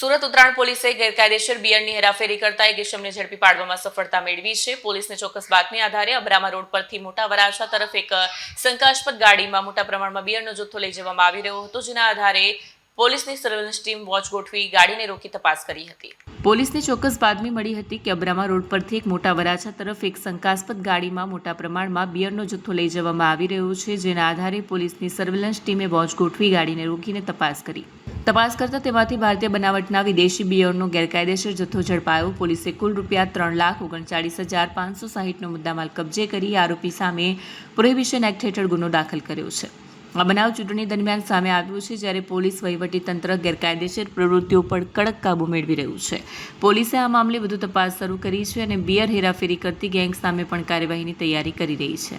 સુરત ઉત્તરાયણ પોલીસે ગેરકાયદેસર બિયરની હેરાફેરી કરતા એક ઇસમને ઝડપી પાડવામાં સફળતા મેળવી છે। પોલીસને ચોક્કસ બાતમી આધારે અબ્રામા રોડ પરથી મોટા વરાછા તરફ એક શંકાસ્પદ ગાડીમાં મોટા પ્રમાણમાં બિયરનો જથ્થો લઈ જવામાં આવી રહ્યો હતો, જેના આધારે પોલીસની સર્વેલન્સ ટીમ વોચ ગોઠવી ગાડીને રોકી તપાસ કરી હતી। પોલીસને ચોક્કસ બાતમી મળી હતી કે અબ્રામા રોડ પરથી એક મોટા વરાછા તરફ એક શંકાસ્પદ ગાડીમાં મોટા પ્રમાણમાં બિયરનો જથ્થો લઈ જવામાં આવી રહ્યો છે, જેના આધારે પોલીસની સર્વેલન્સ ટીમે વોચ ગોઠવી ગાડીને રોકીને તપાસ કરી। તપાસ કરતા તેમાંથી ભારતીય બનાવટના વિદેશી બિયરનો ગેરકાયદેસર જથ્થો ઝડપાયો। પોલીસે કુલ ₹3,39,560નો મુદ્દામાલ કબજે કરી આરોપી સામે પ્રોહિબિશન એક્ટ હેઠળ ગુનો દાખલ કર્યો છે। આ બનાવ ચૂંટણી દરમિયાન સામે આવ્યો છે, જ્યારે પોલીસ વહીવટીતંત્ર ગેરકાયદેસર પ્રવૃત્તિઓ પર કડક કાબૂ મેળવી રહ્યું છે। પોલીસે આ મામલે વધુ તપાસ શરૂ કરી છે અને બિયર હેરાફેરી કરતી ગેંગ સામે પણ કાર્યવાહીની તૈયારી કરી રહી છે।